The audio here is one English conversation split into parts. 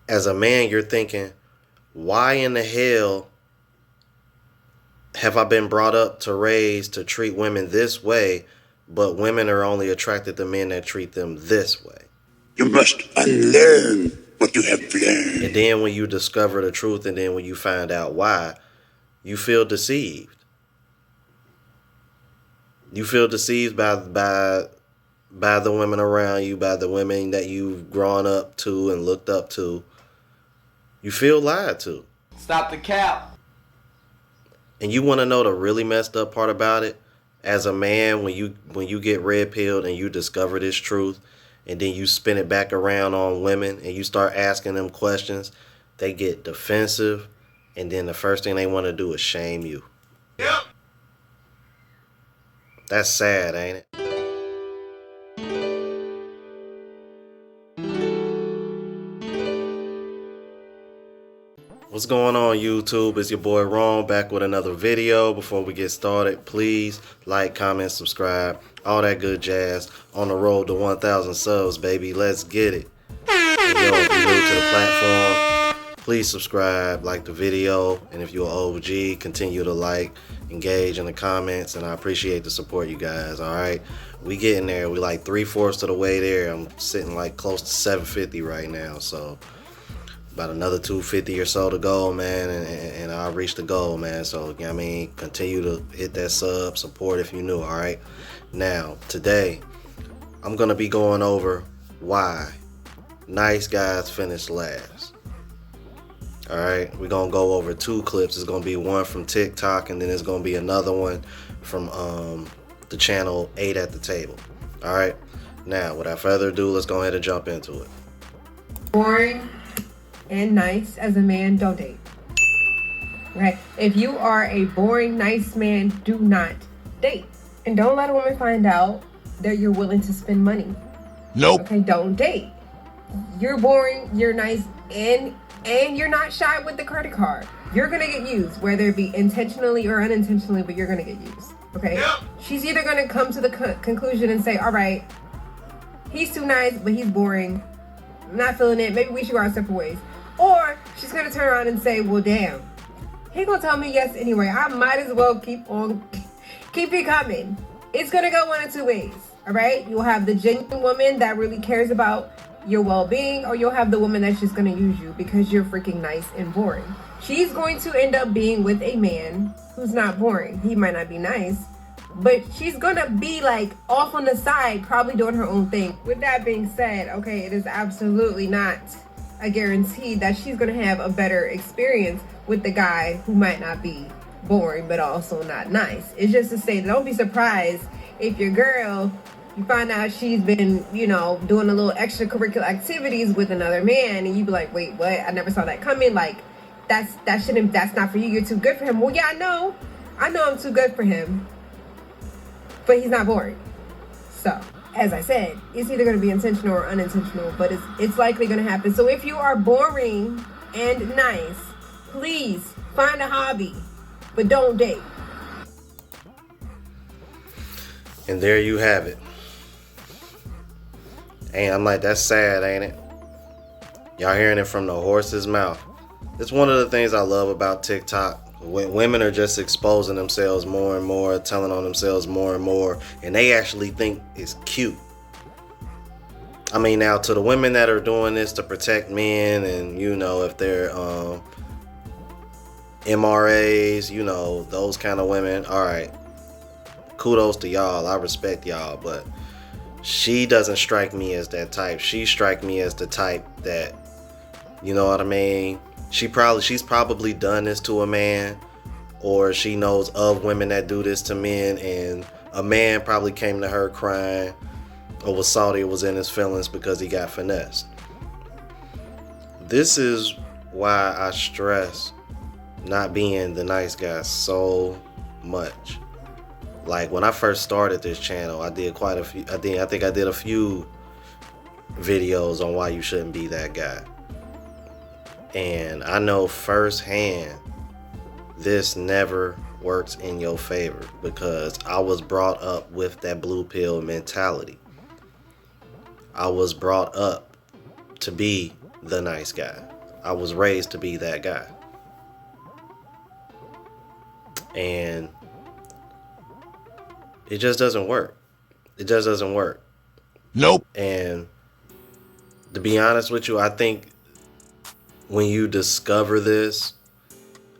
As a man, you're thinking, why in the hell have I been brought up to raise to treat women this way, but women are only attracted to men that treat them this way? You must unlearn what you have learned. And then when you discover the truth and then when you find out why, you feel deceived. You feel deceived by the women around you, by the women that you've grown up to and looked up to. You feel lied to. Stop the cap. And you want to know the really messed up part about it? As a man, when you get red pilled and you discover this truth, and then you spin it back around on women and you start asking them questions, they get defensive, and then the first thing they want to do is shame you. Yep. That's sad, ain't it? What's going on, YouTube? It's your boy Ron back with another video. Before we get started, please like, comment, subscribe, all that good jazz. On the road to 1,000 subs, baby. Let's get it. And yo, if you're new to the platform, please subscribe, like the video, and if you're an OG, continue to like, engage in the comments, and I appreciate the support, you guys. All right, we getting there. We like 3/4 of the way there. I'm sitting like close to 750 right now, so about another 250 or so to go, man, and I'll reach the goal, man. So, you know what I mean, continue to hit that sub, support if you're new, all right? Now, today, I'm going to be going over why nice guys finish last. All right, we're going to go over 2 clips. It's going to be one from TikTok, and then there's going to be another one from the channel 8 at the Table. All right, now, without further ado, let's go ahead and jump into it. Boring and nice as a man, don't date. Okay? If you are a boring, nice man, do not date. And don't let a woman find out that you're willing to spend money. Nope. Okay, don't date. You're boring, you're nice, and you're not shy with the credit card. You're gonna get used, whether it be intentionally or unintentionally, but you're gonna get used. Okay? Yep. She's either gonna come to the conclusion and say, all right, he's too nice, but he's boring. I'm not feeling it. Maybe we should go our separate ways. Or she's gonna turn around and say, well, damn, he gonna tell me yes anyway. I might as well keep it coming. It's gonna go one of 2 ways. All right, you'll have the genuine woman that really cares about your well-being, or you'll have the woman that's just gonna use you because you're freaking nice and boring. She's going to end up being with a man who's not boring. He might not be nice, but she's gonna be like off on the side, probably doing her own thing. With that being said, okay, it is absolutely not a guarantee that she's gonna have a better experience with the guy who might not be boring but also not nice. It's just to say, don't be surprised if your girl, you find out she's been, you know, doing a little extracurricular activities with another man, and you be like, wait, what? I never saw that coming. Like, that's not for you. You're too good for him. Well, yeah, I know I'm too good for him, but he's not boring. So, as I said, it's either going to be intentional or unintentional, but it's likely going to happen. So if you are boring and nice, please find a hobby, but don't date. And there you have it. And I'm like, that's sad, ain't it? Y'all hearing it from the horse's mouth. It's one of the things I love about TikTok. When women are just exposing themselves more and more, telling on themselves more and more, and they actually think it's cute. I mean, now to the women that are doing this to protect men, and you know, if they're MRAs, you know, those kind of women, all right, kudos to y'all. I respect y'all, but she doesn't strike me as that type. She strike me as the type that, you know what I mean? She's probably done this to a man, or she knows of women that do this to men, and a man probably came to her crying or was salty or was in his feelings because he got finessed. This is why I stress not being the nice guy so much. Like when I first started this channel, I did quite a few. I think I did a few videos on why you shouldn't be that guy. And I know firsthand this never works in your favor, because I was brought up with that blue pill mentality. I was brought up to be the nice guy. I was raised to be that guy. And it just doesn't work. It just doesn't work. Nope. And to be honest with you, I think when you discover this,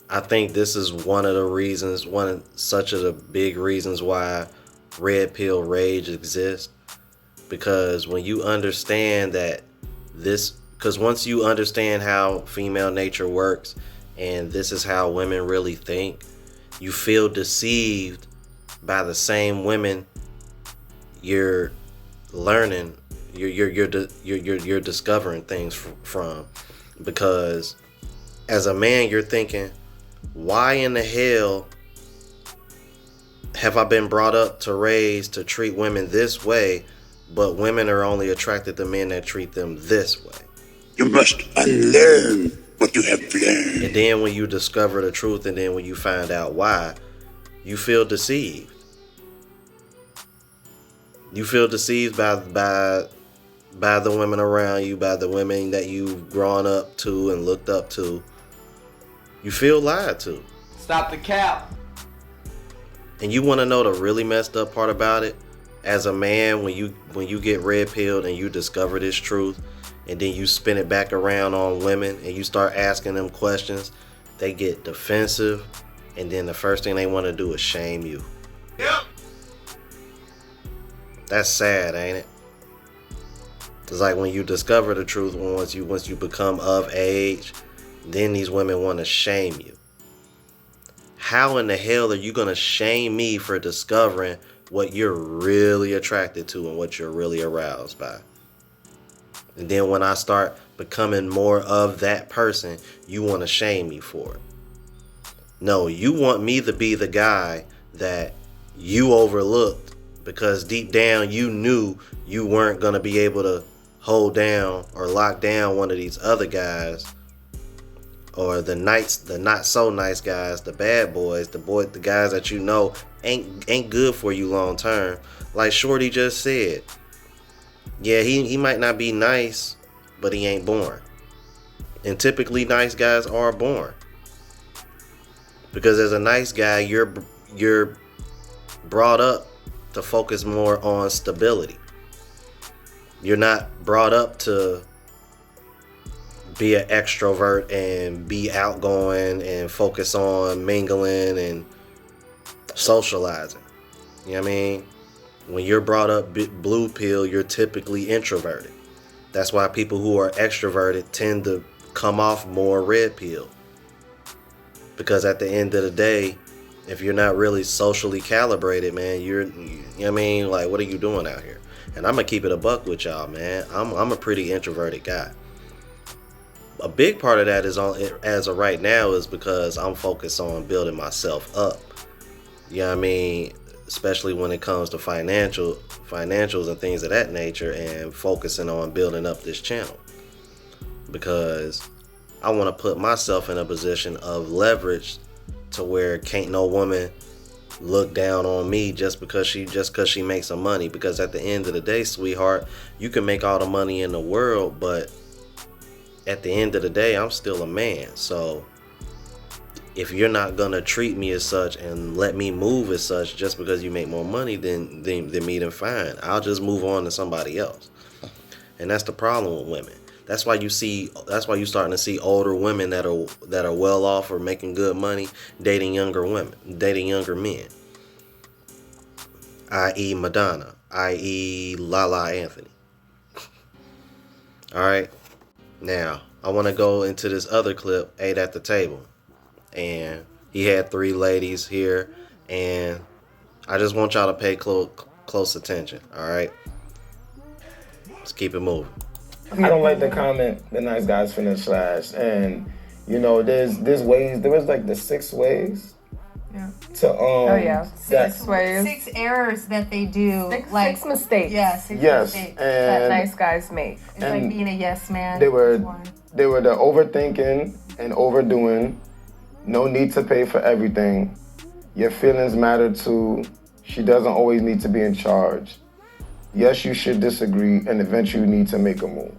I think this is one of the reasons, such of the big reasons why red pill rage exists. Because when you understand that because once you understand how female nature works and this is how women really think, you feel deceived by the same women you're learning, you're discovering things from. Because as a man, you're thinking, why in the hell have I been brought up to treat women this way, but women are only attracted to men that treat them this way? You must unlearn what you have learned. And then when you discover the truth, and then when you find out why, you feel deceived. You feel deceived by the women around you, by the women that you've grown up to and looked up to. You feel lied to. Stop the cap. And you want to know the really messed up part about it? As a man, when you get red pilled and you discover this truth, and then you spin it back around on women and you start asking them questions, they get defensive, and then the first thing they want to do is shame you. Yep. That's sad, ain't it? It's like when you discover the truth, once you become of age, then these women want to shame you. How in the hell are you going to shame me for discovering what you're really attracted to and what you're really aroused by? And then when I start becoming more of that person, you want to shame me for it. No, you want me to be the guy that you overlooked because deep down you knew you weren't going to be able to hold down or lock down one of these other guys, or the not so nice guys, the bad boys, the guys that you know ain't good for you long term. Like Shorty just said, yeah, he might not be nice, but he ain't boring. And typically nice guys are boring. Because as a nice guy, you're brought up to focus more on stability. You're not brought up to be an extrovert and be outgoing and focus on mingling and socializing. You know what I mean? When you're brought up blue pill, you're typically introverted. That's why people who are extroverted tend to come off more red pill. Because at the end of the day, if you're not really socially calibrated, man, you know what I mean? Like, what are you doing out here? And I'm going to keep it a buck with y'all, man. I'm a pretty introverted guy. A big part of that is as of right now is because I'm focused on building myself up. You know what I mean? Especially when it comes to financials and things of that nature, and focusing on building up this channel. Because I want to put myself in a position of leverage to where can't no woman look down on me just because she makes some money. Because at the end of the day, sweetheart, you can make all the money in the world, but at the end of the day, I'm still a man. So if you're not gonna treat me as such and let me move as such just because you make more money than fine. I'll just move on to somebody else. And that's the problem with women. That's why you're starting to see older women that are well off or making good money dating younger men. I.e. Madonna, i.e. Lala Anthony. All right. Now, I want to go into this other clip, 8 at the Table. And he had 3 ladies here, and I just want y'all to pay close attention, all right? Let's keep it moving. I don't like the comment, the nice guys finish last. And, you know, there's ways, there was like the 6 ways to, 6 ways. 6 errors that they do. Six mistakes. Yeah, 6 yes, mistakes. That and nice guys make. It's like being a yes man. they were the overthinking and overdoing. No need to pay for everything. Your feelings matter too. She doesn't always need to be in charge. Yes, you should disagree, and eventually you need to make a move.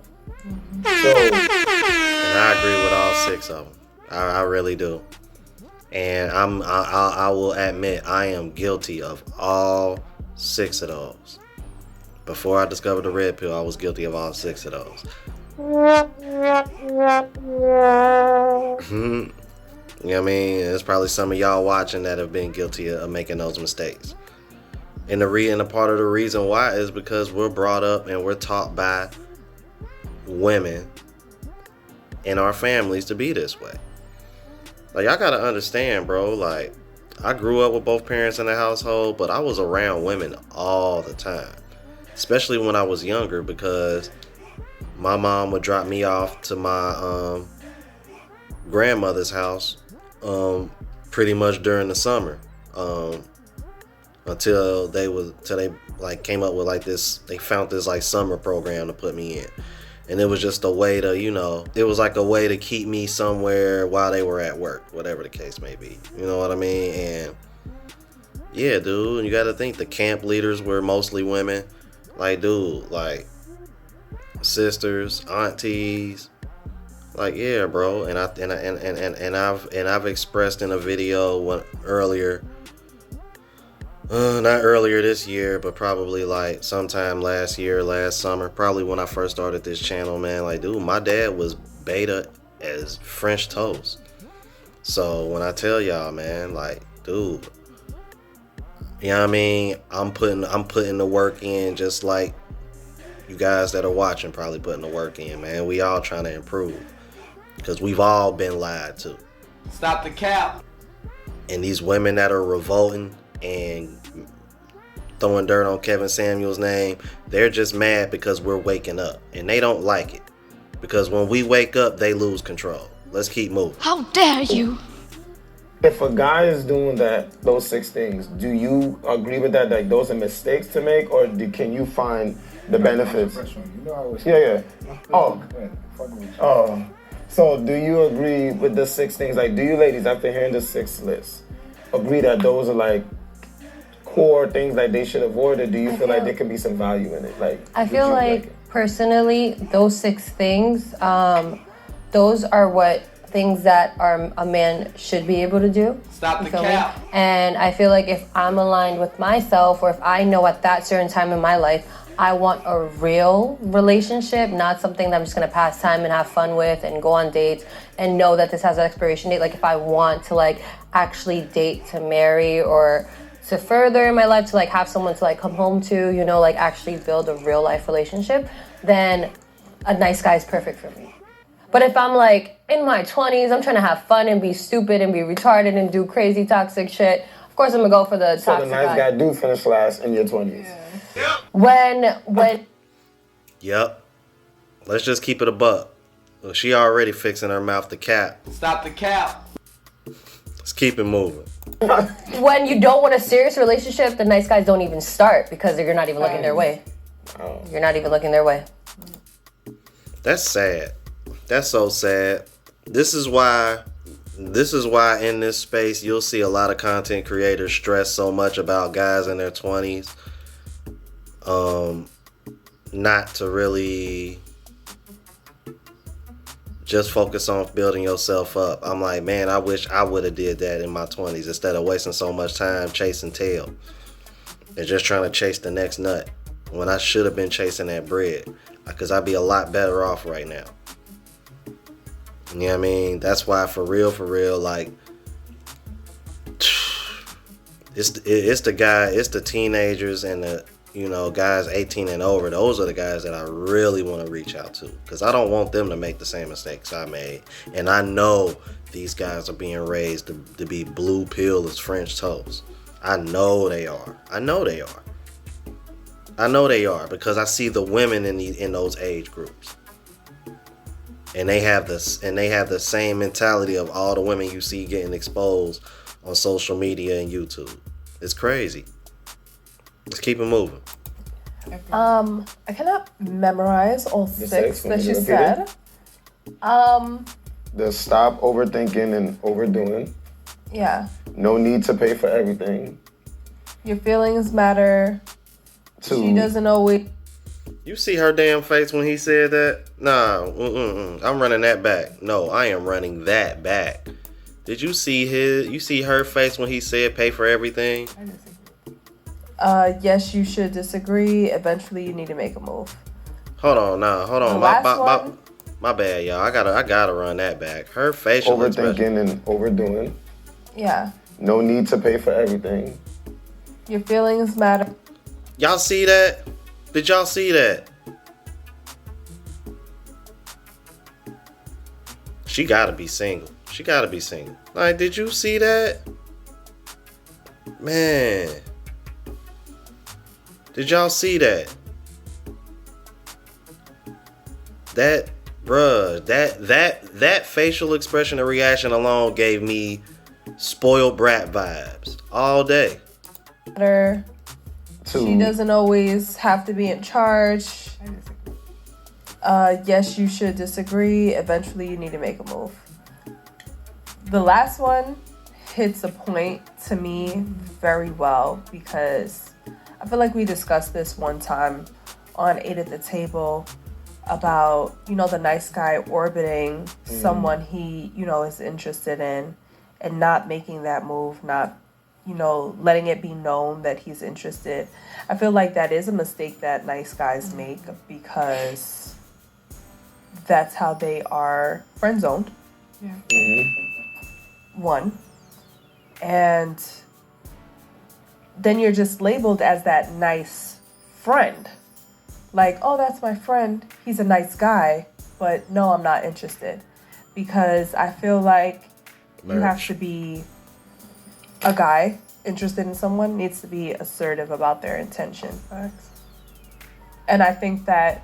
Mm-hmm. And I agree with all 6 of them. I really do. And I will admit I am guilty of all 6 of those. Before I discovered the red pill, I was guilty of all 6 of those. You know what I mean? There's probably some of y'all watching that have been guilty of making those mistakes. And a part of the reason why is because we're brought up and we're taught by women in our families to be this way. Like, I gotta understand, bro. Like, I grew up with both parents in the household, but I was around women all the time. Especially when I was younger, because my mom would drop me off to my grandmother's house pretty much during the summer. Until they like came up with like this, they found this like summer program to put me in. And it was just a way to, it was like a way to keep me somewhere while they were at work, whatever the case may be. You know what I mean? And yeah, dude, you got to think the camp leaders were mostly women. Like, dude, like sisters, aunties. Like, yeah, bro. And I've expressed in a video earlier. Not earlier this year, but probably like sometime last summer, probably when I first started this channel, man. Like, dude, my dad was beta as French toast. So when I tell y'all, man, like, dude, you know what I mean? I'm putting the work in, just like you guys that are watching probably putting the work in, man. We all trying to improve, because we've all been lied to. Stop the cap. And these women that are revolting and throwing dirt on Kevin Samuel's name, they're just mad because we're waking up, and they don't like it, because when we wake up, they lose control. Let's keep moving. How dare you? If a guy is doing those 6 things, do you agree with that? Like, those are mistakes to make, or can you find the benefits? Yeah. Oh. So do you agree with the 6 things? Like, do you ladies, after hearing the 6 list, agree that those are like core things that they should avoid, or do you feel like there can be some value in it? Like, I feel like personally, those 6 things, those are what things that a man should be able to do. Stop the cap. And I feel like if I'm aligned with myself, or if I know at that certain time in my life I want a real relationship, not something that I'm just gonna pass time and have fun with and go on dates and know that this has an expiration date. Like, if I want to like actually date to marry, or to further in my life, to like have someone to like come home to, like actually build a real life relationship, then a nice guy is perfect for me. But if I'm like in my 20s, I'm trying to have fun and be stupid and be retarded and do crazy toxic shit, of course I'm gonna go for the toxic guy. So the nice guy do finish last in your 20s. Yeah. When Yep. Let's just keep it a buck. Well, she already fixing her mouth to cap. Stop the cap. Let's keep it moving. When you don't want a serious relationship, the nice guys don't even start, because you're not even looking their way. You're not even looking their way. That's sad. That's so sad. This is why in this space you'll see a lot of content creators stress so much about guys in their 20s. Not to really just focus on building yourself up. I'm like, man, I wish I would have did that in my 20s instead of wasting so much time chasing tail and just trying to chase the next nut, when I should have been chasing that bread, because I'd be a lot better off right now. You know what I mean? That's why for real, like, it's the teenagers and the guys 18 and over. Those are the guys that I really want to reach out to, because I don't want them to make the same mistakes I made. And I know these guys are being raised to be blue pill as French toast. I know they are. I know they are, because I see the women in those age groups. And they have the same mentality of all the women you see getting exposed on social media and YouTube. It's crazy. Let's keep it moving. I cannot memorize all 6 that you said. The stop overthinking and overdoing. Yeah. No need to pay for everything. Your feelings matter. Two. She doesn't always. You see her damn face when he said that? Nah, I'm running that back. No, I am running that back. Did you see her face when he said pay for everything? Yes, you should disagree. Eventually, you need to make a move. Hold on. The last one. My bad, y'all. I gotta run that back. Her facial expression. Overthinking and overdoing. Yeah. No need to pay for everything. Your feelings matter. Y'all see that? Did y'all see that? She gotta be single. Like, did you see that? Man. Did y'all see that? That facial expression and reaction alone gave me spoiled brat vibes all day. She doesn't always have to be in charge. Yes, you should disagree. Eventually, you need to make a move. The last one hits a point to me very well because I feel like we discussed this one time on 8 at the Table about, the nice guy orbiting someone he, is interested in and not making that move, not, letting it be known that he's interested. I feel like that is a mistake that nice guys make because that's how they are friend zoned. Yeah. One. And then you're just labeled as that nice friend. Like, oh, that's my friend. He's a nice guy. But no, I'm not interested. Because I feel like you have to be a guy interested in someone needs to be assertive about their intention. And I think that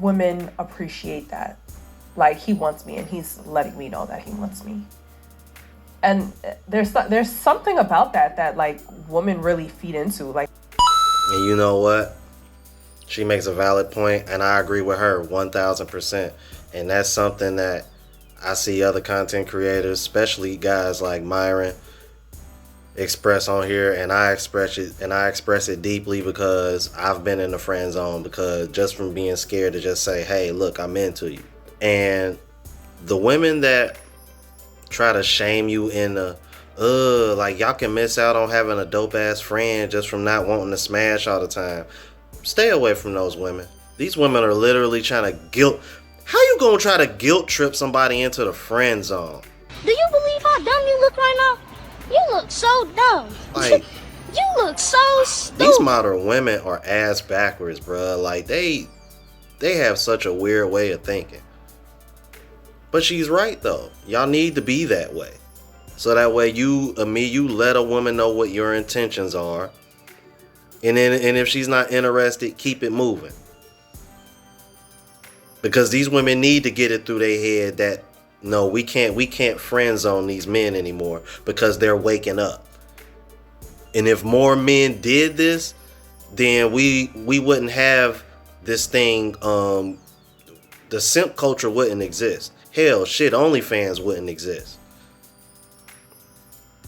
women appreciate that. Like, he wants me and he's letting me know that he wants me. And there's something about that like women really feed into. Like, and you know what? She makes a valid point, and I agree with her 1,000%. And that's something that I see other content creators, especially guys like Myron, express on here, and I express it deeply because I've been in the friend zone, because just from being scared to just say, hey, look, I'm into you. And the women that try to shame you in the like y'all can miss out on having a dope ass friend just from not wanting to smash all the time. Stay away from those women. These women are literally trying to guilt. How you gonna try to guilt trip somebody into the friend zone? Do you believe how dumb you look right now? You look so dumb. Like, you look so stupid. These modern women are ass backwards, bruh. Like, they have such a weird way of thinking. But she's right though. Y'all need to be that way. So that way you let a woman know what your intentions are. And if she's not interested, keep it moving. Because these women need to get it through their head that no, we can't friend zone these men anymore because they're waking up. And if more men did this, then we wouldn't have this thing. The simp culture wouldn't exist. Hell, shit, OnlyFans wouldn't exist.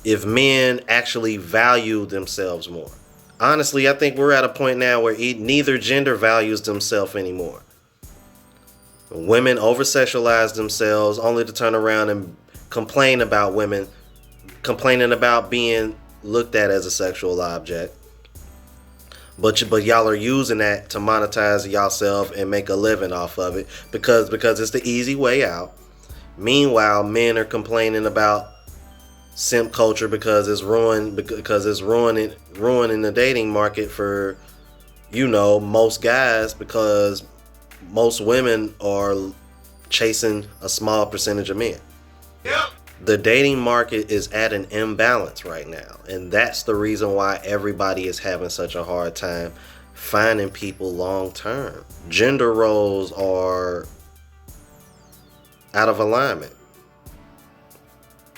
If men actually value themselves more. Honestly, I think we're at a point now where neither gender values themselves anymore. Women over-sexualize themselves only to turn around and complain about women, complaining about being looked at as a sexual object. But y'all are using that to monetize yourself and make a living off of it because it's the easy way out. Meanwhile, men are complaining about simp culture because it's ruining the dating market for most guys, because most women are chasing a small percentage of men. Yep. The dating market is at an imbalance right now, and that's the reason why everybody is having such a hard time finding people long term. Gender roles are out of alignment.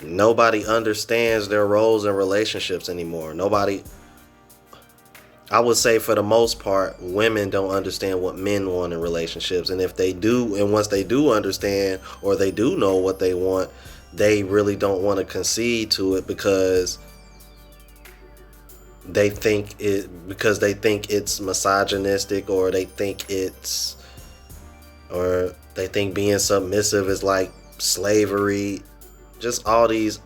Nobody understands their roles in relationships anymore. I would say for the most part, women don't understand what men want in relationships. And if they do, and once they do understand or they do know what they want, they really don't want to concede to it because they think it's misogynistic, or they think being submissive is like slavery. Just all this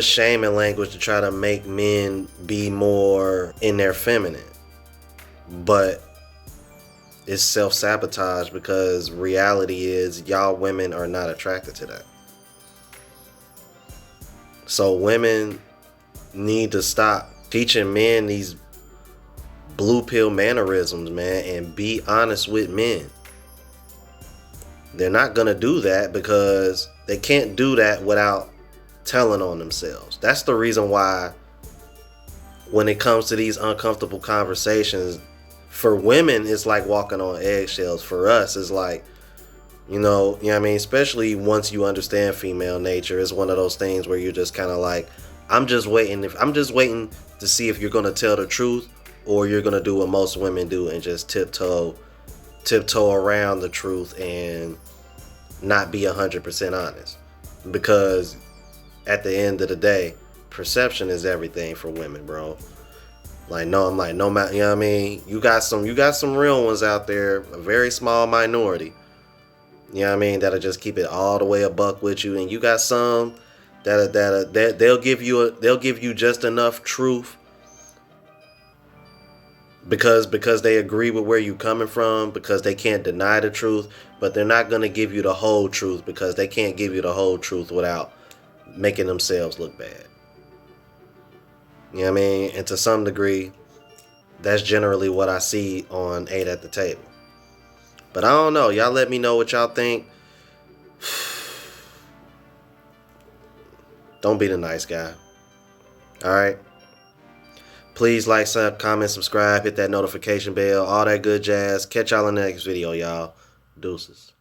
shaming language to try to make men be more in their feminine. But it's self-sabotage, because reality is y'all women are not attracted to that. So women need to stop teaching men these blue pill mannerisms, man, and be honest with men. They're not gonna do that because they can't do that without telling on themselves. That's the reason why when it comes to these uncomfortable conversations, for women it's like walking on eggshells. For us it's like, you know what I mean, especially once you understand female nature, it's one of those things where you're just kind of like, I'm just waiting to see if you're gonna tell the truth, or you're gonna do what most women do and just tiptoe around the truth and not be 100% honest. Because at the end of the day, perception is everything for women, bro. No matter, you know what I mean? You got some real ones out there, a very small minority. You know what I mean? That'll just keep it all the way a buck with you, and you got some that they'll give you just enough truth because they agree with where you're coming from, because they can't deny the truth, but they're not going to give you the whole truth, because they can't give you the whole truth without making themselves look bad. You know what I mean? And to some degree, that's generally what I see on 8 at the Table. But I don't know. Y'all let me know what y'all think. Don't be the nice guy. Alright? Please like, comment, subscribe, hit that notification bell, all that good jazz. Catch y'all in the next video, y'all. Deuces.